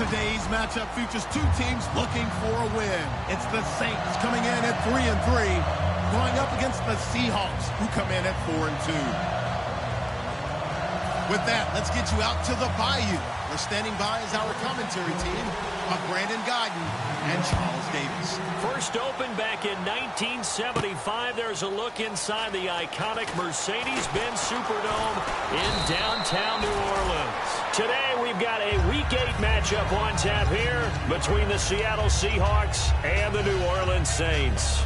Today's matchup features two teams looking for a win. It's the Saints coming in at 3-3, going up against the Seahawks, who come in at 4-2. With that, let's get you out to the Bayou. We're standing by as our commentary team of Brandon Guyton and Charles Davis. First opened back in 1975. There's a look inside the iconic Mercedes-Benz Superdome in downtown New Orleans. Today, we've got a Week 8 matchup on tap here between the Seattle Seahawks and the New Orleans Saints.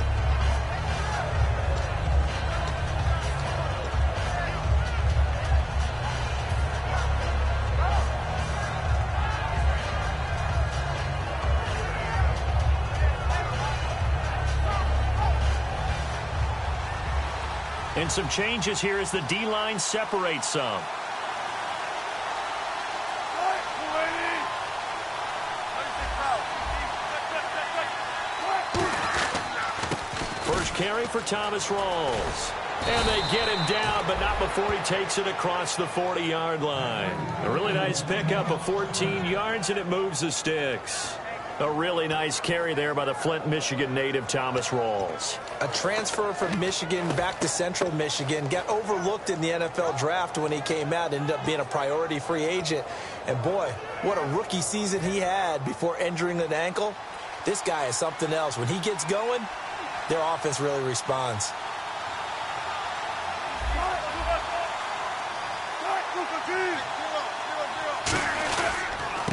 And some changes here as the D-line separates some. First carry for Thomas Rawls. And they get him down, but not before he takes it across the 40-yard line. A really nice pickup of 14 yards, and it moves the sticks. A really nice carry there by the Flint, Michigan native Thomas Rawls. A transfer from Michigan back to Central Michigan. Got overlooked in the NFL draft when he came out. Ended up being a priority free agent. And boy, what a rookie season he had before injuring an ankle. This guy is something else. When he gets going, their offense really responds.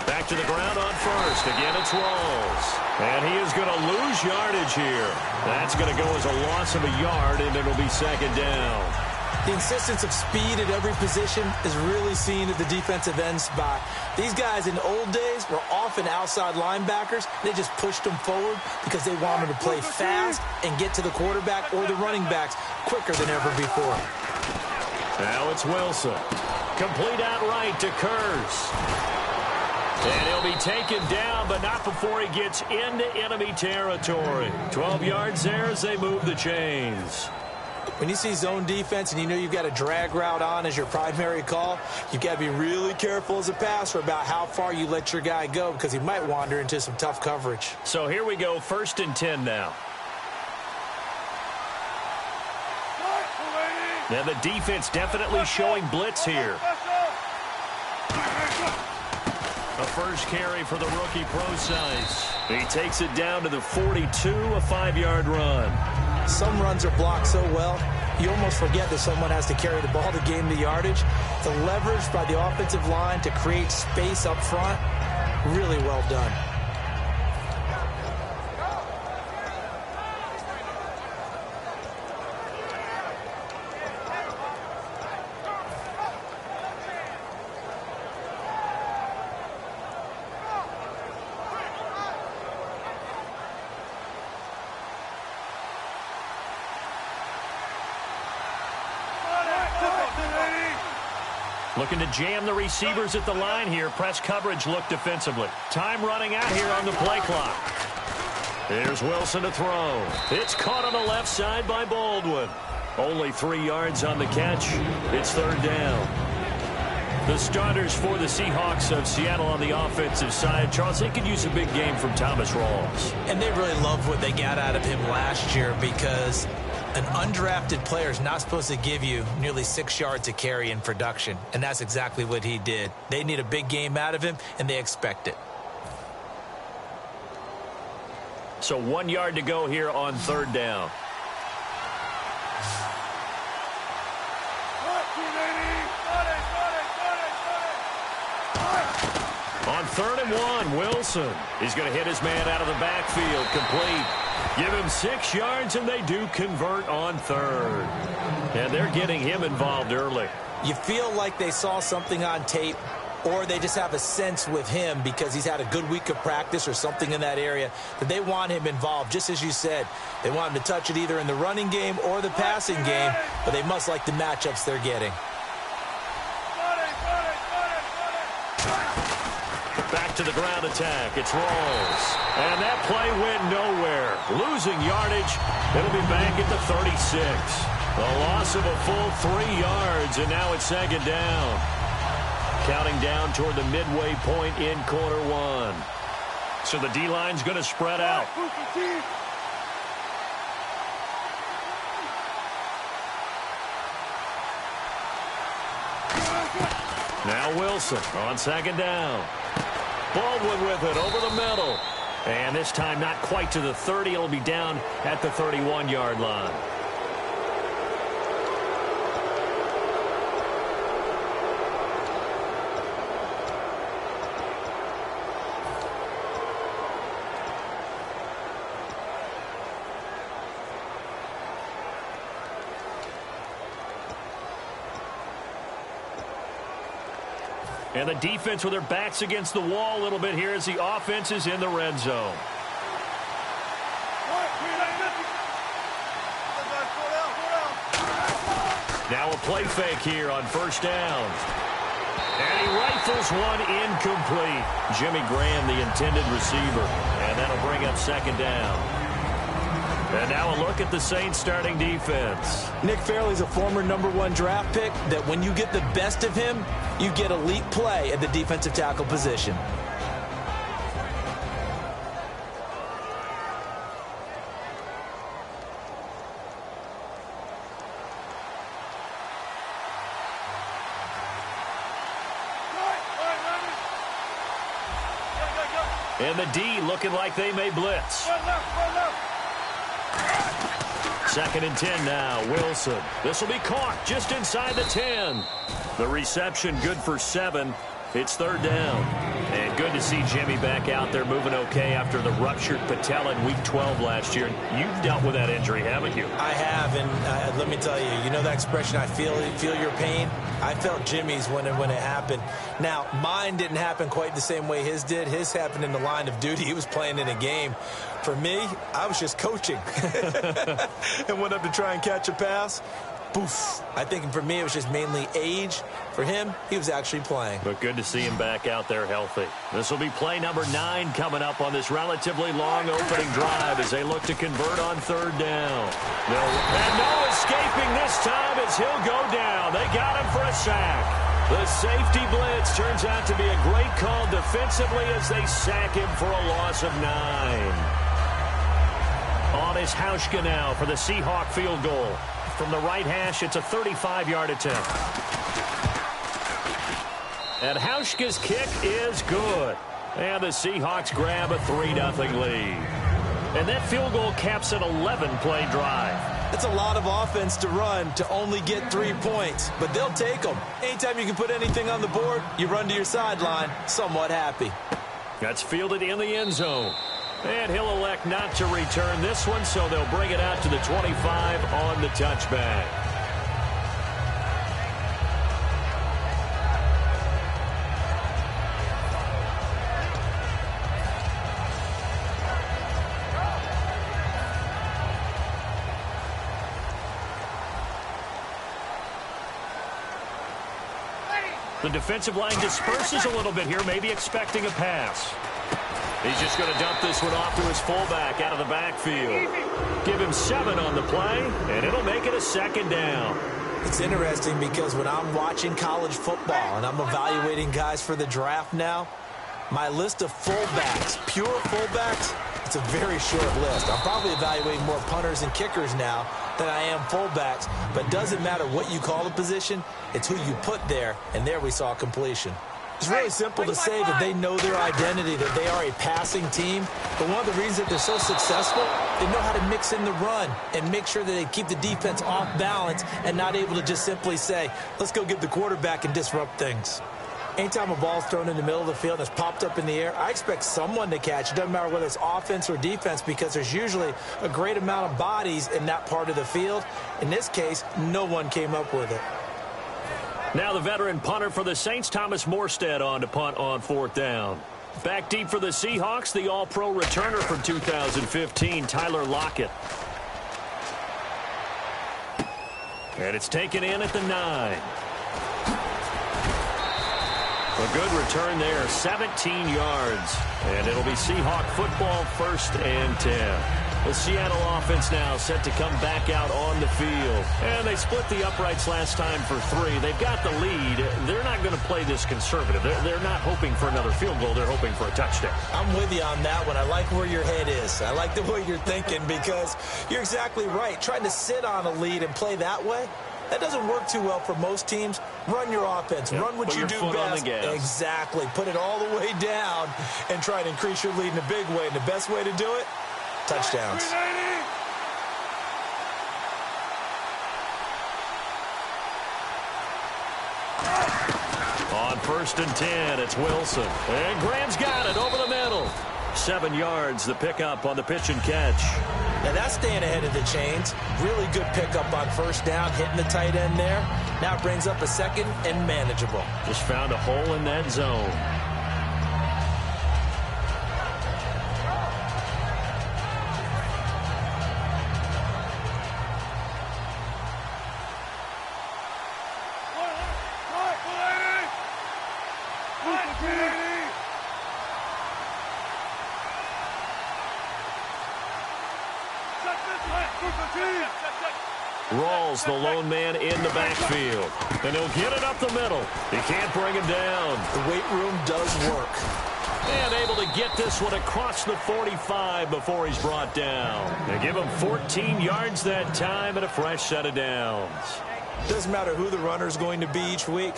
Back to the ground on first. Again, it's Rawls. And he is going to lose yardage here. That's going to go as a loss of a yard, and it'll be second down. The insistence of speed at every position is really seen at the defensive end spot. These guys in the old days were often outside linebackers. They just pushed them forward because they wanted to play fast and get to the quarterback or the running backs quicker than ever before. Now it's Wilson. Complete outright to Kurz. And he'll be taken down, but not before he gets into enemy territory. 12 yards there as they move the chains. When you see zone defense and you know you've got a drag route on as your primary call, you've got to be really careful as a passer about how far you let your guy go because he might wander into some tough coverage. So here we go, 1st and 10 now. And the defense definitely showing blitz here. A first carry for the rookie Procise. He takes it down to the 42, a 5-yard run. Some runs are blocked so well, you almost forget that someone has to carry the ball to gain the yardage. The leverage by the offensive line to create space up front, really well done. Looking to jam the receivers at the line here. Press coverage look defensively. Time running out here on the play clock. Here's Wilson to throw. It's caught on the left side by Baldwin. Only 3 yards on the catch. It's 3rd down. The starters for the Seahawks of Seattle on the offensive side. Charles, they could use a big game from Thomas Rawls. And they really loved what they got out of him last year because an undrafted player is not supposed to give you nearly 6 yards a carry in production, and that's exactly what he did. They need a big game out of him, and they expect it. So 1 yard to go here on 3rd down. On 3rd and 1, Wilson. He's going to hit his man out of the backfield, complete. Give him 6 yards, and they do convert on 3rd. And they're getting him involved early. You feel like they saw something on tape, or they just have a sense with him because he's had a good week of practice or something in that area that they want him involved. Just as you said, they want him to touch it either in the running game or the passing game, but they must like the matchups they're getting. Back to the ground attack. It's Rawls. And that play went nowhere. Losing yardage. It'll be back at the 36. A loss of a full 3 yards, and now it's 2nd down. counting down toward the midway point in quarter one. So the D-line's going to spread out. Now Wilson on second down. Baldwin with it over the middle. And this time not quite to the 30. It'll be down at the 31-yard line. And the defense with their backs against the wall a little bit here as the offense is in the red zone. Now a play fake here on first down. And he rifles one incomplete. Jimmy Graham, the intended receiver. And that'll bring up second down. And now a look at the Saints starting defense. Nick Fairley's a former #1 draft pick that when you get the best of him, you get elite play at the defensive tackle position. And the D looking like they may blitz. Second and 10 now, Wilson. This will be caught just inside the 10. The reception good for 7. It's third down. And good to see Jimmy back out there moving okay after the ruptured patella in Week 12 last year. You've dealt with that injury, haven't you? I have, and let me tell you, you know that expression, I feel your pain? I felt Jimmy's when it happened. Now, mine didn't happen quite the same way his did. His happened in the line of duty. He was playing in a game. For me, I was just coaching and went up to try and catch a pass. Poof. I think for me, it was just mainly age. For him, he was actually playing. But good to see him back out there healthy. This will be play number 9 coming up on this relatively long opening drive as they look to convert on third down. And no escaping this time as he'll go down. They got him for a sack. The safety blitz turns out to be a great call defensively as they sack him for a loss of 9. On is Hauschka now for the Seahawk field goal. From the right hash, it's a 35-yard attempt. And Hauschka's kick is good. And the Seahawks grab a 3-0 lead. And that field goal caps an 11-play drive. It's a lot of offense to run to only get 3 points, but they'll take them. Anytime you can put anything on the board, you run to your sideline, somewhat happy. That's fielded in the end zone. And he'll elect not to return this one, so they'll bring it out to the 25 on the touchback. The defensive line disperses a little bit here, maybe expecting a pass. He's just going to dump this one off to his fullback out of the backfield. Give him 7 on the play, and it'll make it a second down. It's interesting because when I'm watching college football and I'm evaluating guys for the draft now, my list of fullbacks, pure fullbacks, it's a very short list. I'm probably evaluating more punters and kickers now than I am fullbacks, but it doesn't matter what you call the position, it's who you put there, and there we saw completion. It's really simple to say that they know their identity, that they are a passing team. But one of the reasons that they're so successful, they know how to mix in the run and make sure that they keep the defense off balance and not able to just simply say, let's go get the quarterback and disrupt things. Anytime a ball's thrown in the middle of the field that's popped up in the air, I expect someone to catch. It doesn't matter whether it's offense or defense because there's usually a great amount of bodies in that part of the field. In this case, no one came up with it. Now the veteran punter for the Saints, Thomas Morstead, on to punt on fourth down. Back deep for the Seahawks, the all-pro returner from 2015, Tyler Lockett. And it's taken in at the 9. A good return there, 17 yards. And it'll be Seahawk football, 1st and 10. The Seattle offense now set to come back out on the field. And they split the uprights last time for 3. They've got the lead. They're not going to play this conservative. They're not hoping for another field goal. They're hoping for a touchdown. I'm with you on that one. I like where your head is. I like the way you're thinking because you're exactly right. Trying to sit on a lead and play that way, that doesn't work too well for most teams. Run your offense. Yep. Run what you do best. Exactly. Put it all the way down and try to increase your lead in a big way. And the best way to do it, touchdowns. On 1st and 10, it's Wilson. And Graham's got it over the middle. 7 yards, the pickup on the pitch and catch. Now that's staying ahead of the chains. Really good pickup on 1st down, hitting the tight end there. Now it brings up a 2nd and manageable. Just found a hole in that zone. Rawls, the lone man in the backfield. And he'll get it up the middle. He can't bring him down. The weight room does work. And able to get this one across the 45 before he's brought down. They give him 14 yards that time and a fresh set of downs. Doesn't matter who the runner is going to be each week.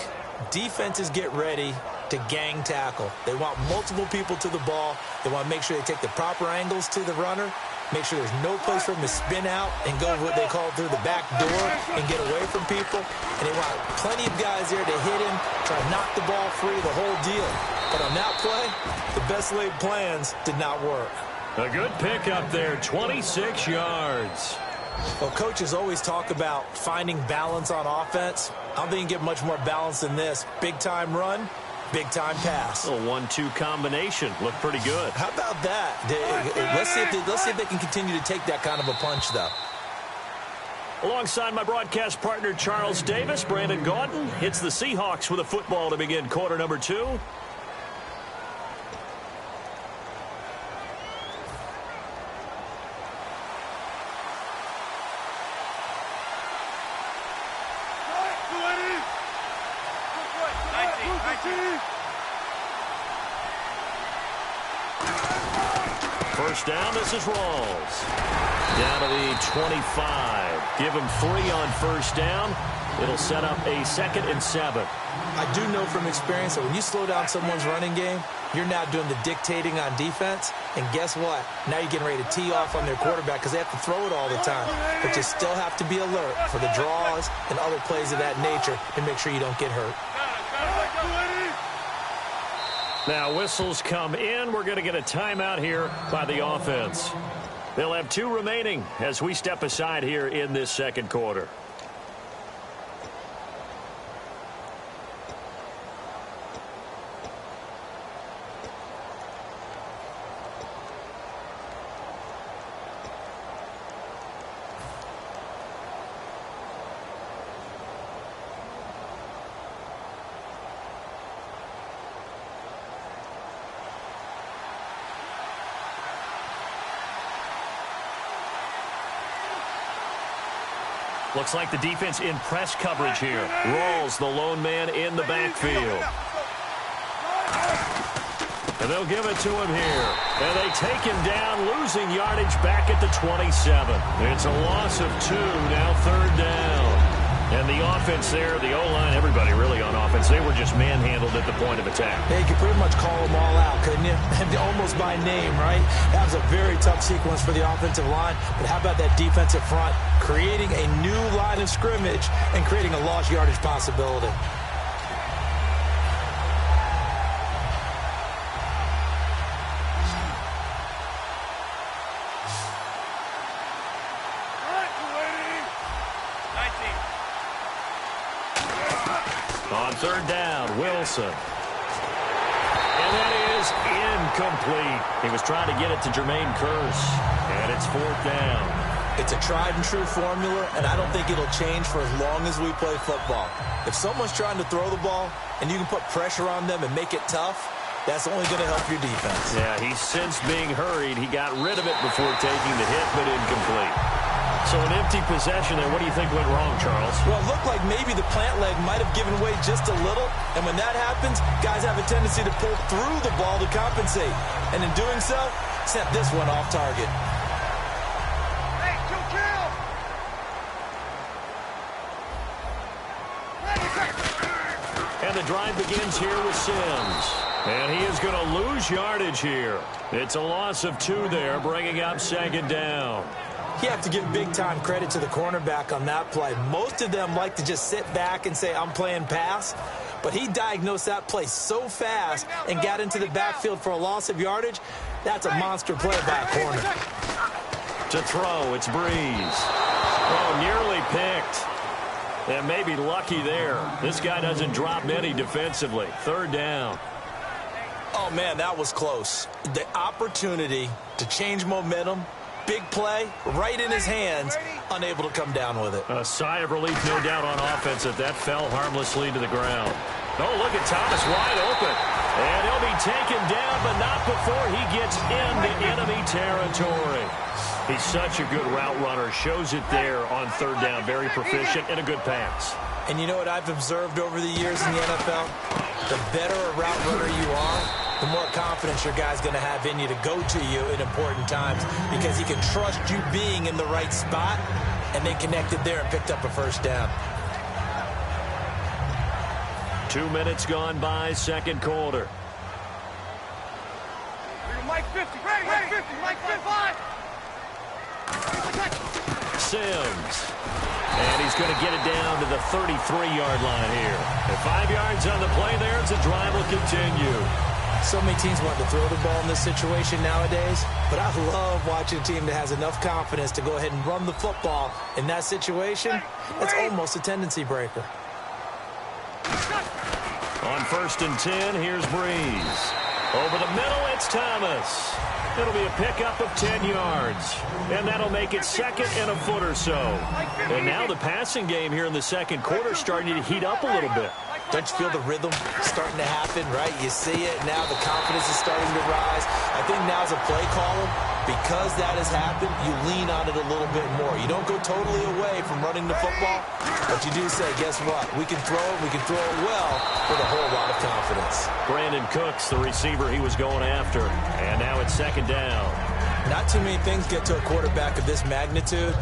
Defenses get ready to gang tackle. They want multiple people to the ball. They want to make sure they take the proper angles to the runner. Make sure there's no place for him to spin out and go what they call through the back door and get away from people. And they want plenty of guys there to hit him, try to knock the ball free, the whole deal. But on that play, the best laid plans did not work. A good pickup there, 26 yards. Well, coaches always talk about finding balance on offense. I don't think you can get much more balance than this. Big-time run, big-time pass. A 1-2 combination. Looked pretty good. How about that? Let's see if they can continue to take that kind of a punch, though. Alongside my broadcast partner, Charles Davis, Brandon Gaudin hits the Seahawks with a football to begin quarter number 2. First down, this is Rawls. Down to the 25. Give him 3 on 1st down. It'll set up a 2nd and 7. I do know from experience that when you slow down someone's running game, you're now doing the dictating on defense. And guess what? Now you're getting ready to tee off on their quarterback because they have to throw it all the time. But you still have to be alert for the draws and other plays of that nature and make sure you don't get hurt. Now whistles come in. We're going to get a timeout here by the offense. They'll have 2 remaining as we step aside here in this second quarter. Looks like the defense in press coverage here. Rawls, the lone man in the backfield. And they'll give it to him here. And they take him down, losing yardage back at the 27. It's a loss of 2, now 3rd down. And the offense there, the O-line, everybody really on offense, they were just manhandled at the point of attack. Yeah, you could pretty much call them all out, couldn't you? Almost by name, right? That was a very tough sequence for the offensive line. But how about that defensive front? Creating a new line of scrimmage and creating a lost yardage possibility. On 3rd down, Wilson. And that is incomplete. He was trying to get it to Jermaine Kearse. And it's 4th down. It's a tried-and-true formula, and I don't think it'll change for as long as we play football. If someone's trying to throw the ball and you can put pressure on them and make it tough, That's only going to help your defense. Yeah, he sensed being hurried. He got rid of it before taking the hit, but incomplete. So an empty possession there. What do you think went wrong, Charles? Well, it looked like maybe the plant leg might have given way just a little. And when that happens, guys have a tendency to pull through the ball to compensate. And in doing so, sent this one off target. Hey, kill! And the drive begins here with Sims. And he is going to lose yardage here. It's a loss of 2 there, bringing up second down. You have to give big-time credit to the cornerback on that play. Most of them like to just sit back and say, I'm playing pass. But he diagnosed that play so fast and got into the backfield for a loss of yardage. That's a monster play by a corner. To throw, it's Breeze. Oh, nearly picked. And maybe lucky there. This guy doesn't drop many defensively. Third down. Oh, man, that was close. The opportunity to change momentum, big play, right in his hands, unable to come down with it. A sigh of relief, no doubt, on offense that fell harmlessly to the ground. Oh, look at Thomas wide open. And he'll be taken down, but not before he gets into enemy territory. He's such a good route runner. Shows it there on third down. Very proficient and a good pass. And you know what I've observed over the years in the NFL? The better a route runner you are, the more confidence your guy's going to have in you to go to you in important times because he can trust you being in the right spot, and they connected there and picked up a first down. 2 minutes gone by, second quarter. Mike 50, Mike 50, Mike 55. Sims. And he's going to get it down to the 33-yard line here. And 5 yards on the play there as the drive will continue. So many teams want to throw the ball in this situation nowadays, but I love watching a team that has enough confidence to go ahead and run the football in that situation. That's almost a tendency breaker. On 1st and 10, here's Breeze. Over the middle, it's Thomas. It'll be a pickup of 10 yards. And that'll make it second and a foot or so. And now the passing game here in the second quarter is starting to heat up a little bit. Don't you feel the rhythm starting to happen, right? You see it. Now the confidence is starting to rise. I think now as a play caller, because that has happened, you lean on it a little bit more. You don't go totally away from running the football, but you do say, guess what? We can throw it. We can throw it well with a whole lot of confidence. Brandon Cooks, the receiver he was going after. And now it's second down. Not too many things get to a quarterback of this magnitude,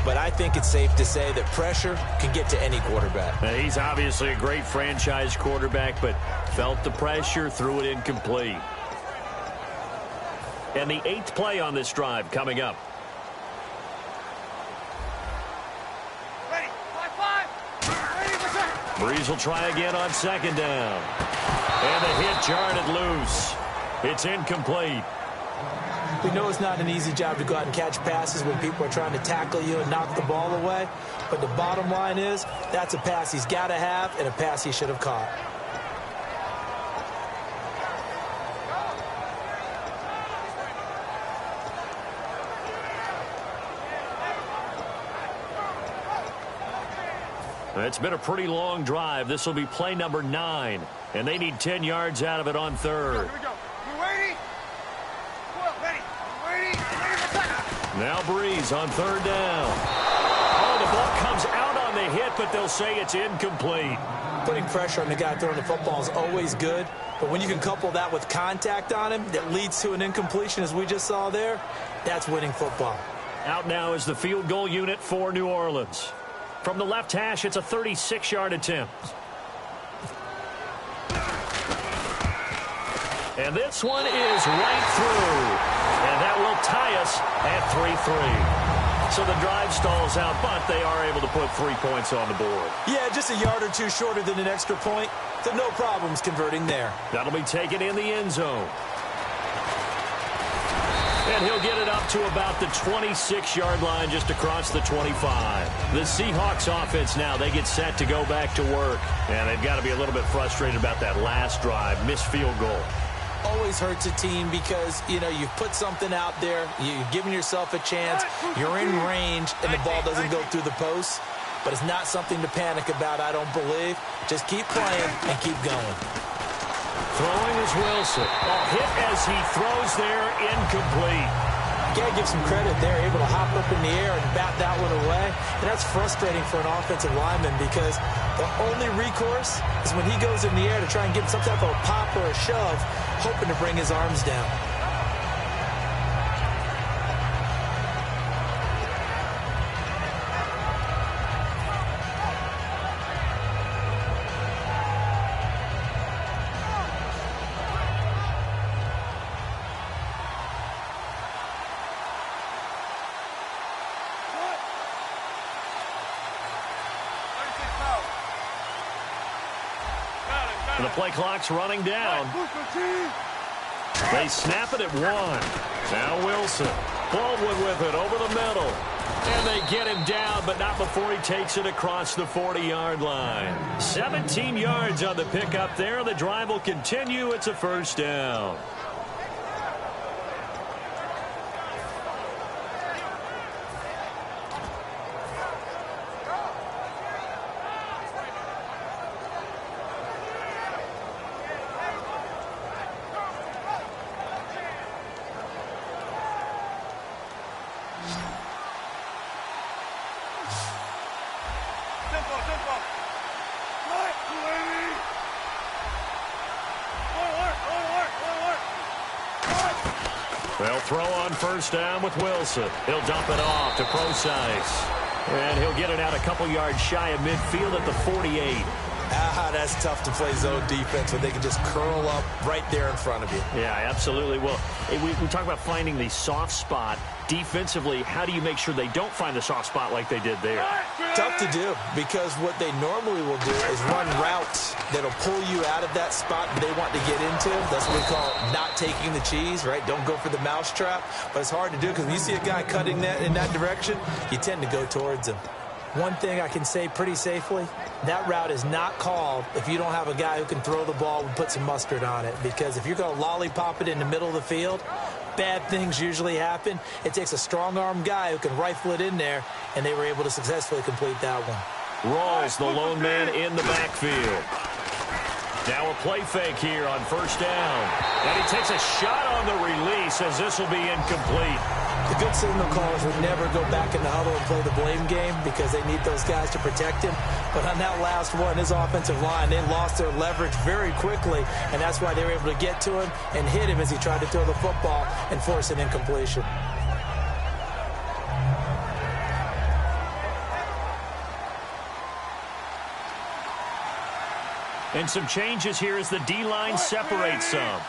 but I think it's safe to say that pressure can get to any quarterback. Now, he's obviously a great franchise quarterback, but felt the pressure, threw it incomplete. And the 8th play on this drive coming up. Ready, 5-5. Breeze will try again on second down. And the hit jarred loose. It's incomplete. We know it's not an easy job to go out and catch passes when people are trying to tackle you and knock the ball away. But the bottom line is, that's a pass he's got to have and a pass he should have caught. It's been a pretty long drive. This will be play number 9. And they need 10 yards out of it on third. Here we go. You ready? Ready. Ready for second. Now Breeze on third down. Oh, the ball comes out on the hit, but they'll say it's incomplete. Putting pressure on the guy throwing the football is always good, but when you can couple that with contact on him that leads to an incompletion, as we just saw there, that's winning football. Out now is the field goal unit for New Orleans. From the left hash, it's a 36-yard attempt. And this one is right through. And that will tie us at 3-3. So the drive stalls out, but they are able to put 3 points on the board. Yeah, just a yard or two shorter than an extra point. So no problems converting there. That'll be taken in the end zone. And he'll get it up to about the 26-yard line just across the 25. The Seahawks offense now, they get set to go back to work. And they've got to be a little bit frustrated about that last drive, missed field goal. Always hurts a team because, you know, you've put something out there, you've given yourself a chance, you're in range, and the ball doesn't go through the post. But it's not something to panic about, I don't believe. Just keep playing and keep going. Throwing is Wilson. Hit as he throws there, incomplete. You gotta give some credit there, able to hop up in the air and bat that one away. And that's frustrating for an offensive lineman because the only recourse is when he goes in the air to try and get some type of a pop or a shove, hoping to bring his arms down. The play clock's running down. They snap it at 1. Now Wilson. Baldwin with it over the middle. And they get him down, but not before he takes it across the 40-yard line. 17 yards on the pickup there. The drive will continue. It's a first down. They'll throw on first down with Wilson. He'll dump it off to Procise. And he'll get it out a couple yards shy of midfield at the 48. That's tough to play zone defense when they can just curl up right there in front of you. Yeah, absolutely. Well, we talk about finding the soft spot. Defensively, how do you make sure they don't find the soft spot like they did there? Tough to do because what they normally will do is run routes that'll pull you out of that spot they want to get into. That's what we call not taking the cheese, right? Don't go for the mousetrap. But it's hard to do because when you see a guy cutting that in that direction, you tend to go towards him. One thing I can say pretty safely, that route is not called if you don't have a guy who can throw the ball and put some mustard on it. Because if you're going to lollipop it in the middle of the field, bad things usually happen. It takes a strong-arm guy who can rifle it in there, and they were able to successfully complete that one. Rawls, the lone man in the backfield. Now a play fake here on first down. And he takes a shot on the release as this will be incomplete. The good signal callers would never go back in the huddle and play the blame game because they need those guys to protect him. But on that last one, his offensive line, they lost their leverage very quickly, and that's why they were able to get to him and hit him as he tried to throw the football and force an incompletion. And some changes here as the D-line separates some.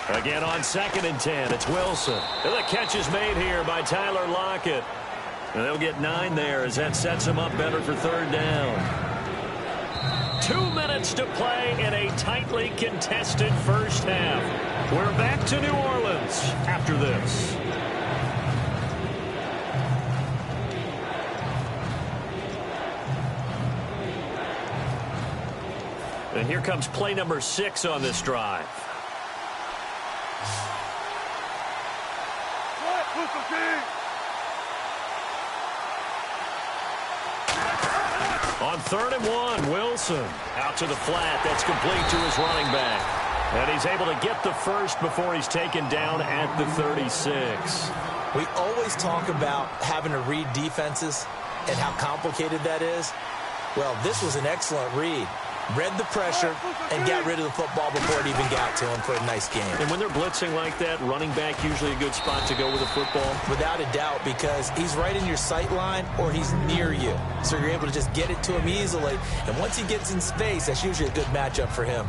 Again on 2nd and 10, it's Wilson. And the catch is made here by Tyler Lockett. And they'll get 9 there as that sets him up better for 3rd down. 2 minutes to play in a tightly contested first half. We're back to New Orleans after this. And here comes play number 6 on this drive. On 3rd and 1, Wilson out to the flat. That's complete to his running back. And he's able to get the first before he's taken down at the 36. We always talk about having to read defenses and how complicated that is. Well, this was an excellent read. Read the pressure and got rid of the football before it even got to him for a nice game. And when they're blitzing like that, running back usually a good spot to go with the football? Without a doubt, because he's right in your sight line or he's near you. So you're able to just get it to him easily. And once he gets in space, that's usually a good matchup for him.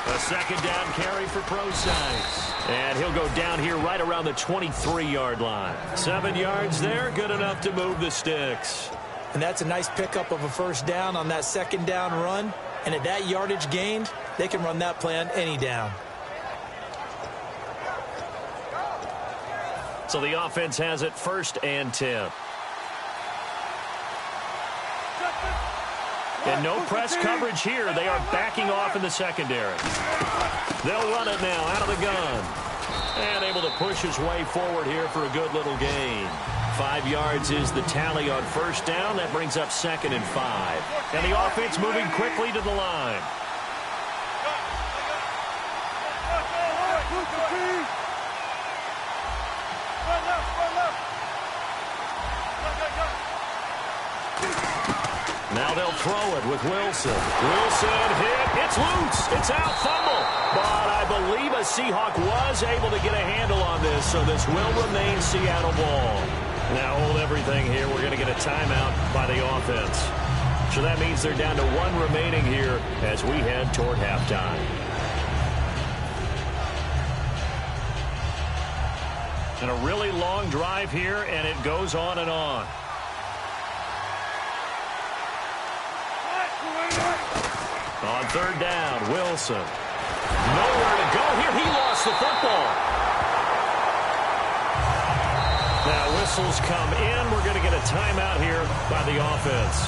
A 2nd down carry for Procise. And he'll go down here right around the 23-yard line. 7 yards there, good enough to move the sticks. And that's a nice pickup of a first down on that 2nd down run. And at that yardage gained, they can run that play on any down. So the offense has it 1st and 10. And no press coverage here. They are backing off in the secondary. They'll run it now out of the gun. And able to push his way forward here for a good little gain. 5 yards is the tally on first down. That brings up 2nd and 5. And the offense moving quickly to the line. Now they'll throw it with Wilson. Wilson hit. It's loose. It's out. Fumble. But I believe a Seahawk was able to get a handle on this, so this will remain Seattle ball. Now hold everything here. We're going to get a timeout by the offense. So that means they're down to 1 remaining here as we head toward halftime. And a really long drive here, and it goes on and on. On 3rd down, Wilson. Nowhere to go here. He lost the football. Now whistles come in. We're going to get a timeout here by the offense.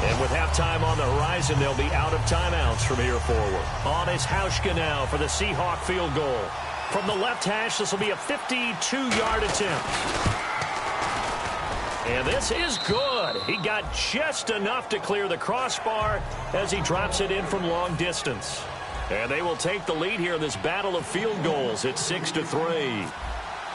And with halftime on the horizon, they'll be out of timeouts from here forward. On is Hauschka now for the Seahawk field goal. From the left hash, this will be a 52-yard attempt. And this is good. He got just enough to clear the crossbar as he drops it in from long distance. And they will take the lead here in this battle of field goals. It's 6-3.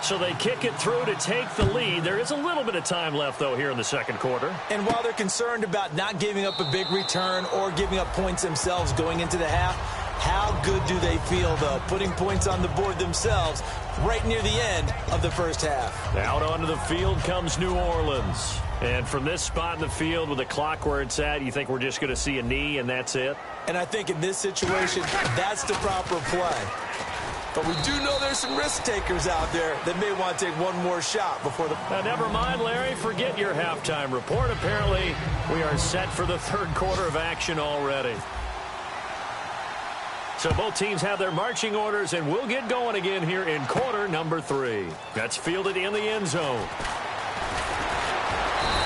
So they kick it through to take the lead. There is a little bit of time left, though, here in the second quarter. And while they're concerned about not giving up a big return or giving up points themselves going into the half, how good do they feel, though, putting points on the board themselves right near the end of the first half? Out onto the field comes New Orleans. And from this spot in the field with the clock where it's at, you think we're just going to see a knee and that's it? And I think in this situation, that's the proper play. But we do know there's some risk takers out there that may want to take one more shot before the... never mind, Larry. Forget your halftime report. Apparently, we are set for the third quarter of action already. So both teams have their marching orders, and we'll get going again here in quarter number 3. That's fielded in the end zone.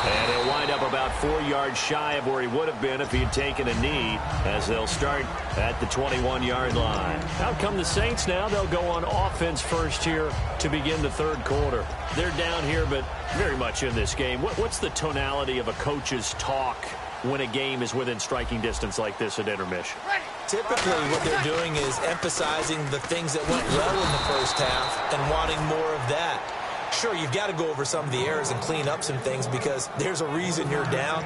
And he'll wind up about 4 yards shy of where he would have been if he had taken a knee, as they'll start at the 21-yard line. Out come the Saints now. They'll go on offense first here to begin the third quarter. They're down here, but very much in this game. What's the tonality of a coach's talk when a game is within striking distance like this at intermission? Typically, what they're doing is emphasizing the things that went well in the first half and wanting more of that. Sure, you've got to go over some of the errors and clean up some things because there's a reason you're down.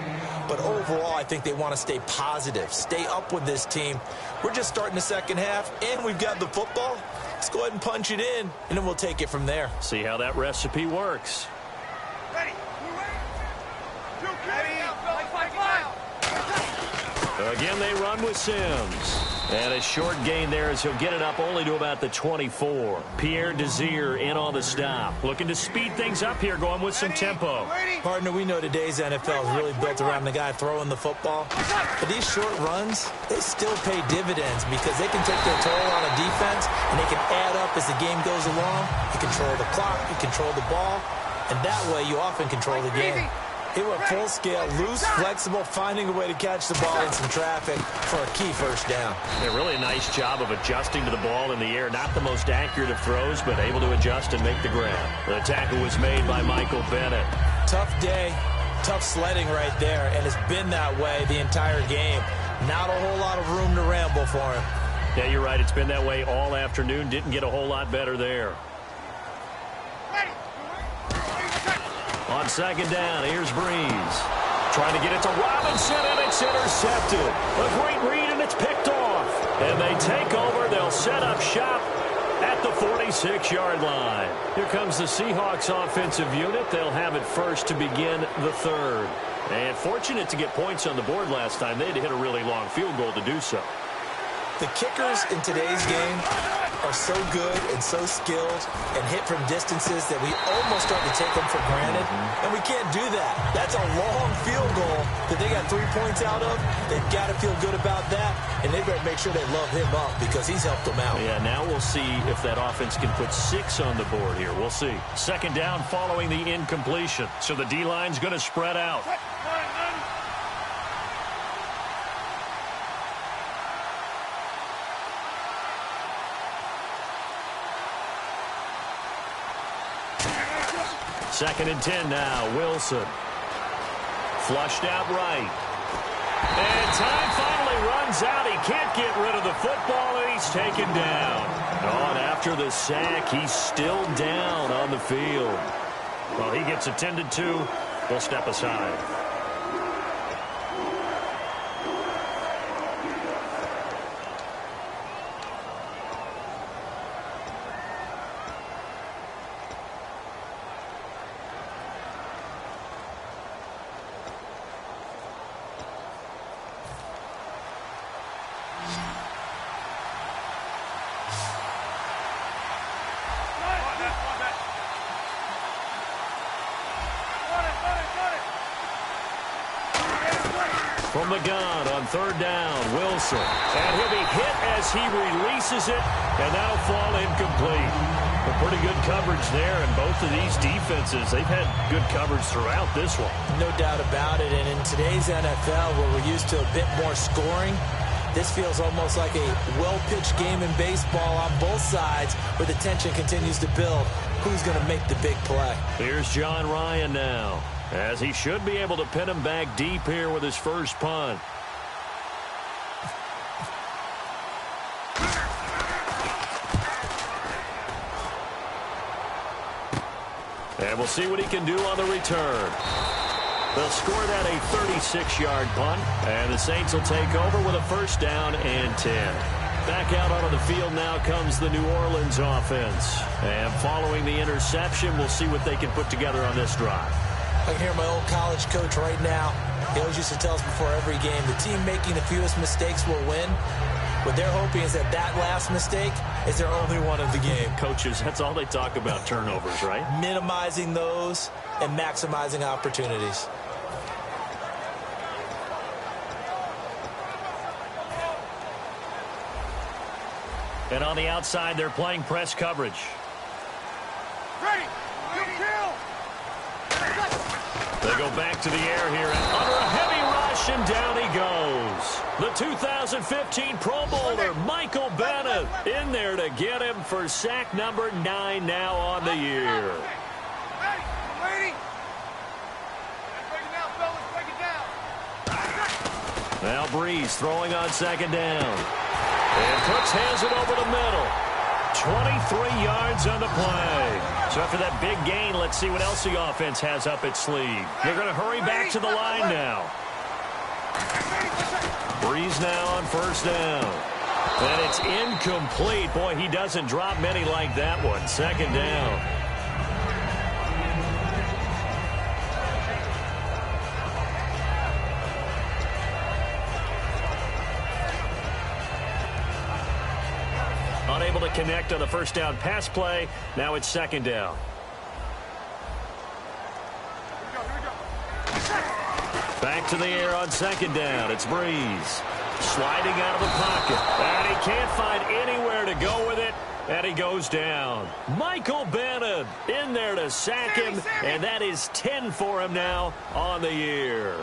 But overall, I think they want to stay positive, stay up with this team. We're just starting the second half, and we've got the football. Let's go ahead and punch it in, and then we'll take it from there. See how that recipe works. Ready. Again, they run with Sims. And a short gain there as he'll get it up only to about the 24. Pierre Desir in on the stop. Looking to speed things up here, going with some tempo. Partner, we know today's NFL is really built around the guy throwing the football. But these short runs, they still pay dividends because they can take their toll on a defense and they can add up as the game goes along. You control the clock, you control the ball, and that way you often control the game. He went full scale, loose, flexible, finding a way to catch the ball in some traffic for a key first down. Yeah, really a nice job of adjusting to the ball in the air. Not the most accurate of throws, but able to adjust and make the grab. The tackle was made by Michael Bennett. Tough day, tough sledding right there, and it's been that way the entire game. Not a whole lot of room to ramble for him. Yeah, you're right. It's been that way all afternoon. Didn't get a whole lot better there. On second down, here's Breeze. Trying to get it to Robinson, and it's intercepted. A great read, and it's picked off. And they take over. They'll set up shop at the 46-yard line. Here comes the Seahawks offensive unit. They'll have it first to begin the third. And fortunate to get points on the board last time. They had to hit a really long field goal to do so. The kickers in today's game are so good and so skilled and hit from distances that we almost start to take them for granted. And we can't do that. That's a long field goal that they got 3 points out of. They've got to feel good about that, and they better make sure they love him up because he's helped them out. Yeah, now we'll see if that offense can put 6 on the board here. We'll see. Second down following the incompletion. So the D-line's going to spread out. 2nd and 10 now. Wilson. Flushed out right. And time finally runs out. He can't get rid of the football, and he's taken down. And after the sack, he's still down on the field. Well, he gets attended to. They'll step aside. From the gun on 3rd down, Wilson. And he'll be hit as he releases it, and that'll fall incomplete. But pretty good coverage there, and both of these defenses, they've had good coverage throughout this one. No doubt about it, and in today's NFL, where we're used to a bit more scoring, this feels almost like a well-pitched game in baseball on both sides, where the tension continues to build. Who's going to make the big play? Here's John Ryan now, as he should be able to pin him back deep here with his first punt. And we'll see what he can do on the return. They'll score that a 36-yard punt, and the Saints will take over with a 1st down and 10. Back out onto the field now comes the New Orleans offense. And following the interception, we'll see what they can put together on this drive. I can hear my old college coach right now. He always used to tell us before every game, the team making the fewest mistakes will win. What they're hoping is that last mistake is their only one of the game. Coaches, that's all they talk about, turnovers, right? Minimizing those and maximizing opportunities. And on the outside, they're playing press coverage. Ready. Kill. They go back to the air here, and under a heavy rush, and down he goes. The 2015 Pro Bowler, Michael Bennett, in there to get him for sack number 9 now on the year. Ready. Waiting. Break it down, fellas. Break it down. Now Breeze throwing on 2nd down. And Cooks hands it over the middle. 23 yards on the play. So after that big gain, let's see what else the offense has up its sleeve. They're going to hurry back to the line now. Breeze now on 1st down. And it's incomplete. Boy, he doesn't drop many like that one. 2nd down. Unable to connect on the 1st down pass play. Now it's 2nd down. Back to the air on 2nd down. It's Breeze. Sliding out of the pocket. And he can't find anywhere to go with it. And he goes down. Michael Bennett in there to sack him. And that is 10 for him now on the year.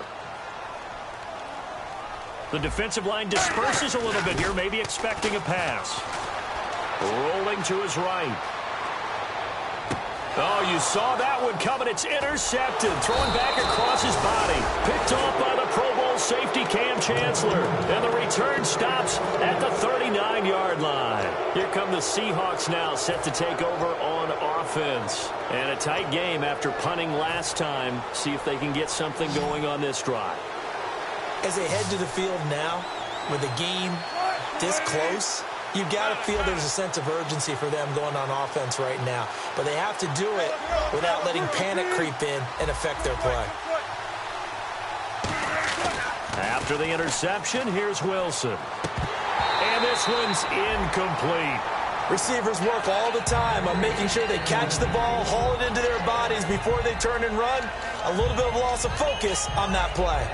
The defensive line disperses a little bit here, maybe expecting a pass. Rolling to his right. Oh, you saw that one coming. It's intercepted. Throwing back across his body. Picked off by the Pro Bowl safety Cam Chancellor. And the return stops at the 39-yard line. Here come the Seahawks now, set to take over on offense. And a tight game after punting last time. See if they can get something going on this drive. As they head to the field now, with the game this close, you've got to feel there's a sense of urgency for them going on offense right now. But they have to do it without letting panic creep in and affect their play. After the interception, here's Wilson. And this one's incomplete. Receivers work all the time on making sure they catch the ball, haul it into their bodies before they turn and run. A little bit of loss of focus on that play.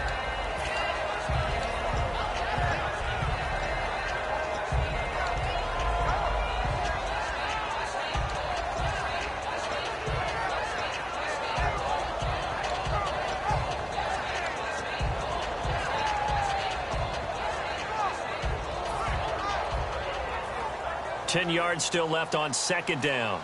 Ten yards still left on 2nd down.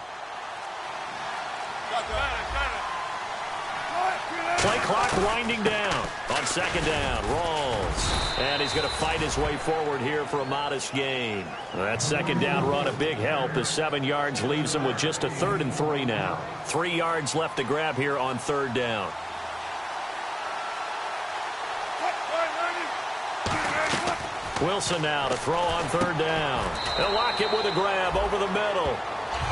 Play clock winding down. On second down, Rawls. And he's going to fight his way forward here for a modest gain. That second down run, a big help. The 7 yards leaves him with just a 3rd and 3 now. 3 yards left to grab here on 3rd down. Wilson now to throw on 3rd down. They'll lock it with a grab over the middle.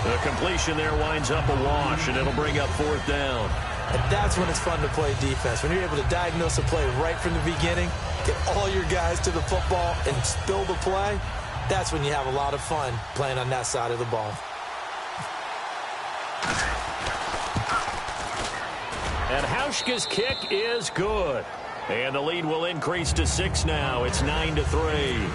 The completion there winds up a wash, and it'll bring up 4th down. And that's when it's fun to play defense. When you're able to diagnose a play right from the beginning, get all your guys to the football, and spill the play, that's when you have a lot of fun playing on that side of the ball. And Hauschka's kick is good. And the lead will increase to 6 now. It's 9-3.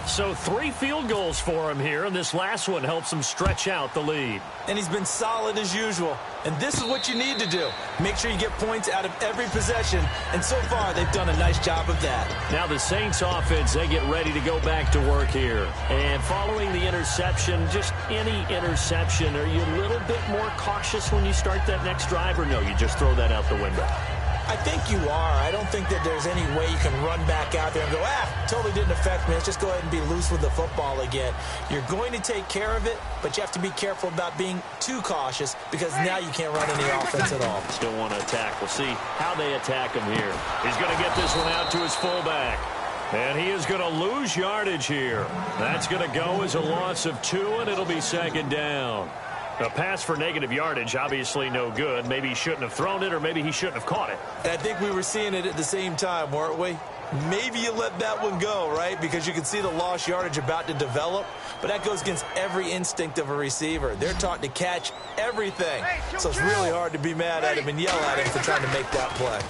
So 3 field goals for him here, and this last one helps him stretch out the lead. And he's been solid as usual. And this is what you need to do. Make sure you get points out of every possession. And so far, they've done a nice job of that. Now the Saints offense, they get ready to go back to work here. And following the interception, just any interception, are you a little bit more cautious when you start that next drive, or no, you just throw that out the window? I think you are. I don't think that there's any way you can run back out there and go, totally didn't affect me. Let's just go ahead and be loose with the football again. You're going to take care of it, but you have to be careful about being too cautious because now you can't run any offense at all. Still want to attack. We'll see how they attack him here. He's going to get this one out to his fullback. And he is going to lose yardage here. That's going to go as a loss of 2, and it'll be 2nd down. A pass for negative yardage, obviously no good. Maybe he shouldn't have thrown it, or maybe he shouldn't have caught it. I think we were seeing it at the same time, weren't we? Maybe you let that one go, right? Because you can see the lost yardage about to develop. But that goes against every instinct of a receiver. They're taught to catch everything. So it's really hard to be mad at him and yell at him for trying to make that play.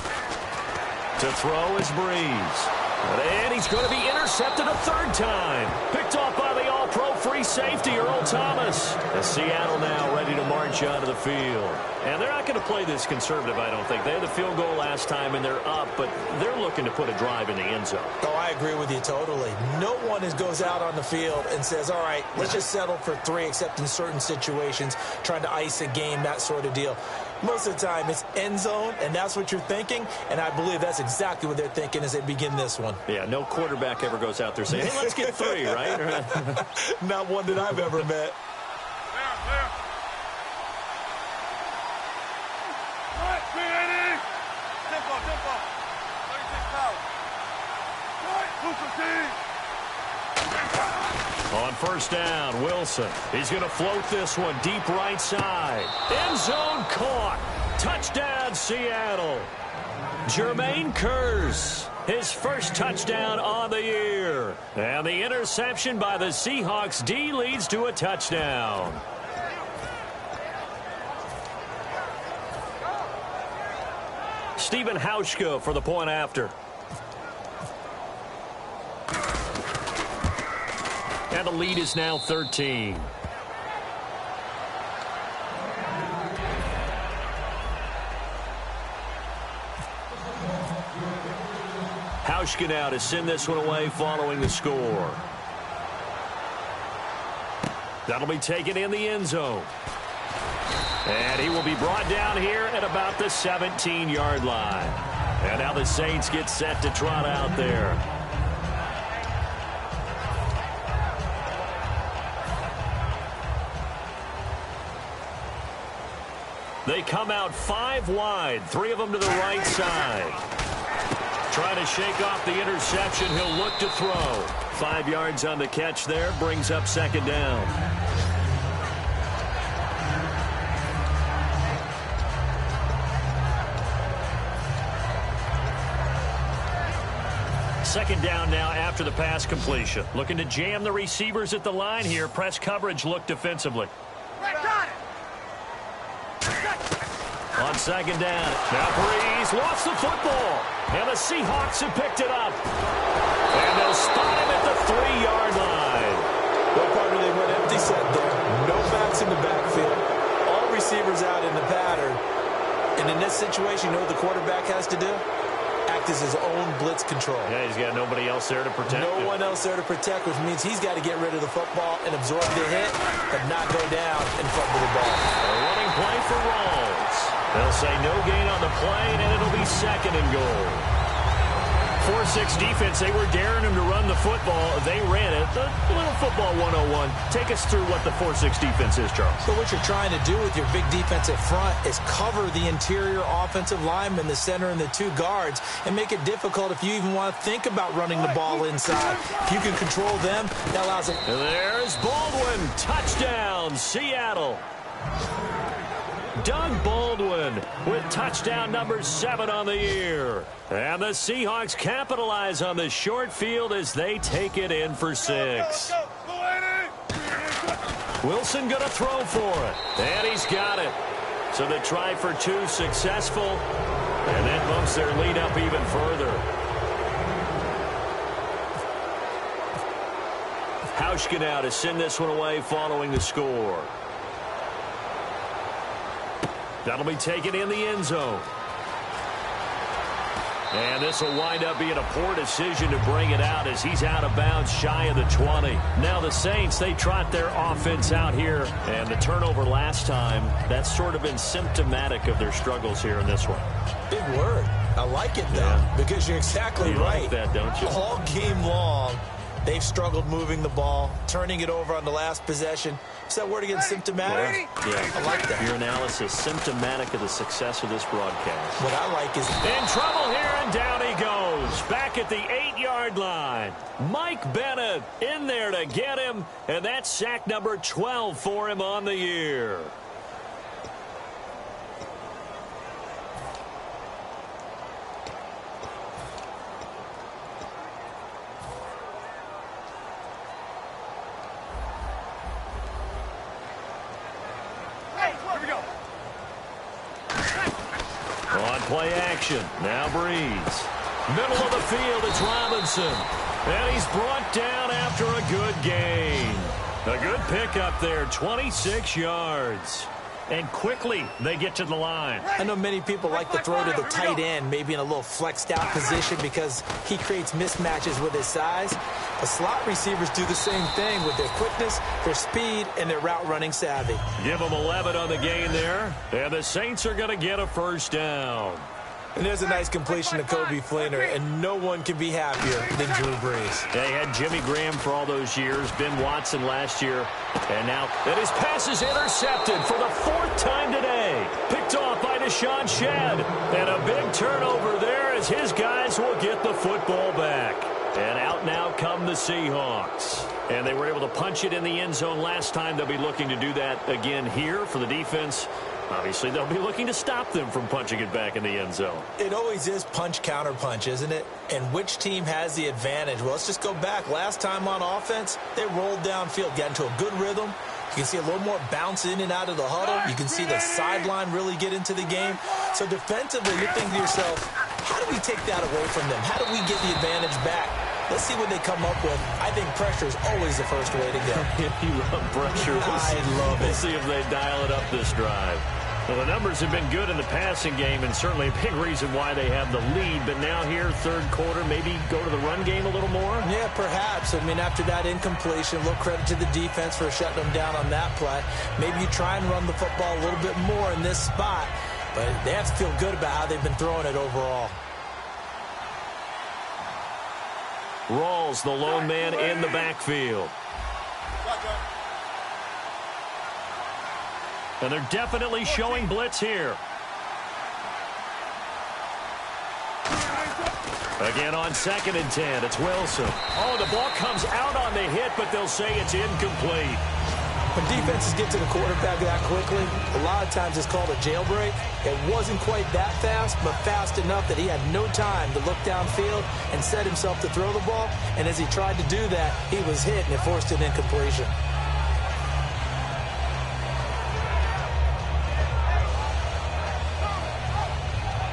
To throw is Breeze. And he's going to be intercepted a 3rd time. Picked off by the all-pro free safety, Earl Thomas. And Seattle now ready to march out of the field. And they're not going to play this conservative, I don't think. They had the field goal last time, and they're up, but they're looking to put a drive in the end zone. Oh, I agree with you totally. No one goes out on the field and says, all right, let's just settle for 3, except in certain situations, trying to ice a game, that sort of deal. Most of the time, it's end zone, and that's what you're thinking, and I believe that's exactly what they're thinking as they begin this one. Yeah, no quarterback ever goes out there saying, hey, let's get 3, right? Not one that I've ever met. On 1st down, Wilson. He's going to float this one deep right side. End zone caught. Touchdown, Seattle. Jermaine Kearse, his first touchdown on the year. And the interception by the Seahawks D leads to a touchdown. Stephen Hauschka for the point after. And the lead is now 13. Hauschka now to send this one away following the score. That'll be taken in the end zone. And he will be brought down here at about the 17-yard line. And now the Saints get set to trot out there. They come out 5 wide, 3 of them to the right side. Trying to shake off the interception. He'll look to throw. 5 yards on the catch there. Brings up 2nd down. Second down now after the pass completion. Looking to jam the receivers at the line here. Press coverage look defensively. On 2nd down, now Breeze lost the football, and the Seahawks have picked it up. And they'll spot him at the 3-yard line. Well, partner, they went empty set there. No backs in the backfield. All receivers out in the pattern. And in this situation, you know what the quarterback has to do? Act as his own blitz control. Yeah, he's got nobody else there to protect him. No one else there to protect, which means he's got to get rid of the football and absorb the hit, but not go down and fumble the ball. A running play for Rawls. They'll say no gain on the play, and it'll be 2nd and goal. 4-6 defense, they were daring him to run the football. They ran it. A little football 101. Take us through what the 4-6 defense is, Charles. So what you're trying to do with your big defensive front is cover the interior offensive lineman, the center, and the 2 guards, and make it difficult if you even want to think about running the ball inside. If you can control them, that allows it. There's Baldwin. Touchdown, Seattle. Doug Baldwin with touchdown number 7 on the year. And the Seahawks capitalize on the short field as they take it in for 6. Wilson going to throw for it. And he's got it. So the try for 2 successful. And that bumps their lead up even further. Hauschka now to send this one away following the score. That'll be taken in the end zone. And this will wind up being a poor decision to bring it out as he's out of bounds shy of the 20. Now the Saints, they trot their offense out here. And the turnover last time, that's sort of been symptomatic of their struggles here in this one. Big word. I like it, though, because you're exactly right. Like that, don't you? All game long, they've struggled moving the ball, turning it over on the last possession. Is that word again, symptomatic? Yeah, I like that. Your analysis, symptomatic of the success of this broadcast. What I like is... In trouble here, and down he goes. Back at the 8-yard line. Mike Bennett in there to get him, and that's sack number 12 for him on the year. Play action. Now Breeze. Middle of the field, it's Robinson. And he's brought down after a good gain. A good pickup there, 26 yards. And quickly they get to the line. I know many people like to throw to the tight end, maybe in a little flexed out position because he creates mismatches with his size. The slot receivers do the same thing with their quickness, their speed, and their route running savvy. Give them 11 on the gain there. And the Saints are going to get a first down. And there's a nice completion to Coby Fleener, and no one can be happier than Drew Brees. They had Jimmy Graham for all those years, Ben Watson last year, and now that his pass is intercepted for the 4th time today. Picked off by Deshaun Shedd, and a big turnover there as his guys will get the football back. And out now come the Seahawks. And they were able to punch it in the end zone last time. They'll be looking to do that again here for the defense. Obviously, they'll be looking to stop them from punching it back in the end zone. It always is punch-counter-punch, isn't it? And which team has the advantage? Well, let's just go back. Last time on offense, they rolled downfield, got into a good rhythm. You can see a little more bounce in and out of the huddle. You can see the sideline really get into the game. So defensively, you're thinking to yourself, how do we take that away from them? How do we get the advantage back? Let's see what they come up with. I think pressure is always the first way to go. You love pressure. I love it. We'll see if they dial it up this drive. Well, the numbers have been good in the passing game, and certainly a big reason why they have the lead. But now here, third quarter, maybe go to the run game a little more? Yeah, perhaps. I mean, after that incompletion, a little credit to the defense for shutting them down on that play. Maybe you try and run the football a little bit more in this spot. But they have to feel good about how they've been throwing it overall. Rawls, the lone man in the backfield. And they're definitely showing blitz here. Again on 2nd and 10, it's Wilson. Oh, the ball comes out on the hit, but they'll say it's incomplete. When defenses get to the quarterback that quickly, a lot of times it's called a jailbreak. It wasn't quite that fast, but fast enough that he had no time to look downfield and set himself to throw the ball. And as he tried to do that, he was hit, and it forced an incompletion.